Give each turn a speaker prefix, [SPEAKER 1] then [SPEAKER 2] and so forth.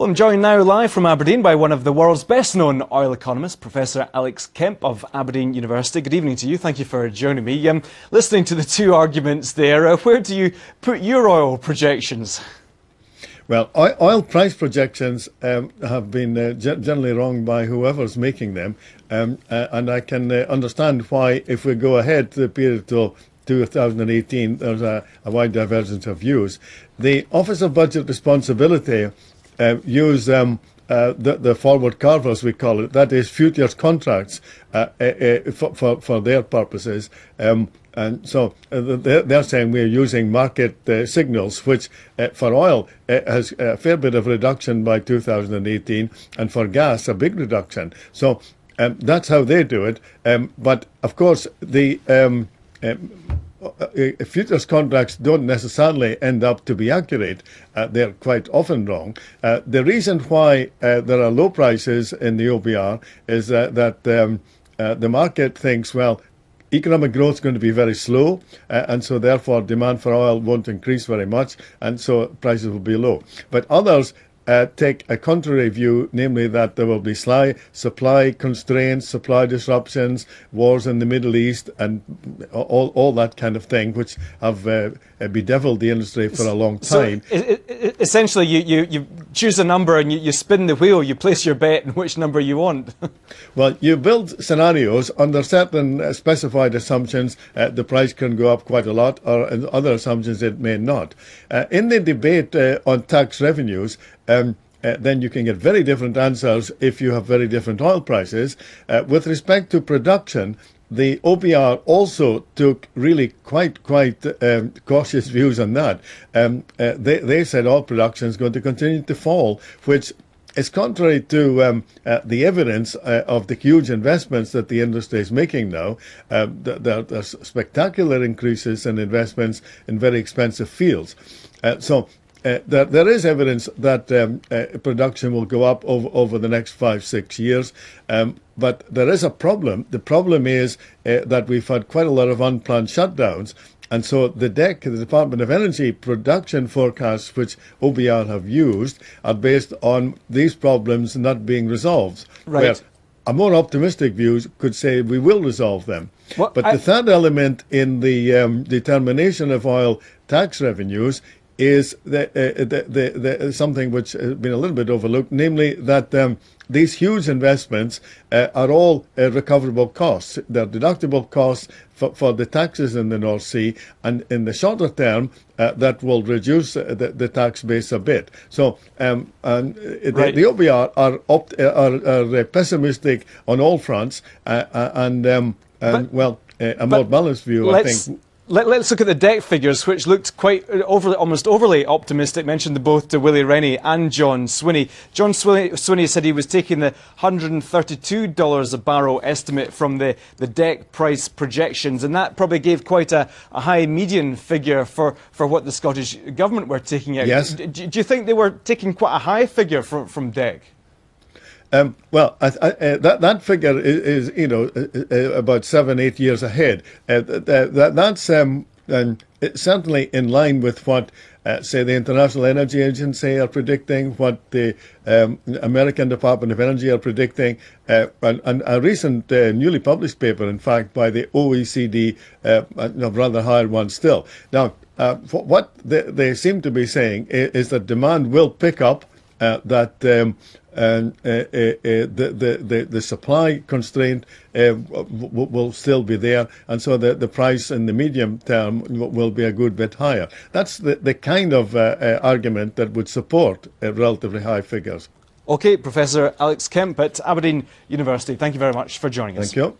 [SPEAKER 1] Well, I'm joined now live from Aberdeen by one of the world's best-known oil economists, Professor Alex Kemp of Aberdeen University. Good evening to you. Thank you for joining me. Listening to the two arguments there, where do you put your oil projections?
[SPEAKER 2] Well, oil price projections have been generally wrong by whoever's making them, and I can understand why, if we go ahead to the period till 2018, there's a wide divergence of views. The Office of Budget Responsibility use the forward curve, as we call it, that is futures contracts for their purposes. And so they're saying we're using market signals, which for oil has a fair bit of reduction by 2018, and for gas a big reduction. So that's how they do it. But of course, the futures contracts don't necessarily end up to be accurate. They're quite often wrong. The reason why there are low prices in the OBR is that the market thinks, well, economic growth is going to be very slow, and so therefore demand for oil won't increase very much, and so prices will be low. But others take a contrary view, namely that there will be supply constraints, supply disruptions, wars in the Middle East, and all that kind of thing, which have bedeviled the industry for a long time.
[SPEAKER 1] So, essentially, you choose a number and you spin the wheel, you place your bet in which number you want.
[SPEAKER 2] Well, you build scenarios under certain specified assumptions. The price can go up quite a lot, or in other assumptions it may not. In the debate on tax revenues, then you can get very different answers if you have very different oil prices. With respect to production, the OBR also took really quite cautious views on that. They said oil production is going to continue to fall, which is contrary to the evidence of the huge investments that the industry is making now. There's spectacular increases in investments in very expensive fields. There is evidence that production will go up over the next 5-6 years, but there is a problem. The problem is that we've had quite a lot of unplanned shutdowns, and so the Department of Energy production forecasts, which OBR have used, are based on these problems not being resolved.
[SPEAKER 1] Right.
[SPEAKER 2] Where a more optimistic view could say we will resolve them. But the third element in the determination of oil tax revenues is something which has been a little bit overlooked, namely that these huge investments are all recoverable costs. They're deductible costs for the taxes in the North Sea, and in the shorter term, that will reduce the tax base a bit. So the OBR are pessimistic on all fronts, and a more balanced view, I think.
[SPEAKER 1] Let's look at the debt figures, which looked quite almost overly optimistic. Mentioned both to Willie Rennie and John Swinney. John Swinney said he was taking the $132 a barrel estimate from the debt price projections, and that probably gave quite a high median figure for what the Scottish Government were taking out.
[SPEAKER 2] Yes.
[SPEAKER 1] Do you think they were taking quite a high figure from DEC?
[SPEAKER 2] That figure is about 7-8 years ahead. That's certainly in line with what, say, the International Energy Agency are predicting, what the American Department of Energy are predicting, and a recent newly published paper, in fact, by the OECD, a rather higher one still. Now, what they seem to be saying is that demand will pick up, that the supply constraint will still be there, and so the price in the medium term will be a good bit higher. That's the kind of argument that would support relatively high figures.
[SPEAKER 1] OK, Professor Alex Kemp at Aberdeen University, thank you very much for joining us.
[SPEAKER 2] Thank you.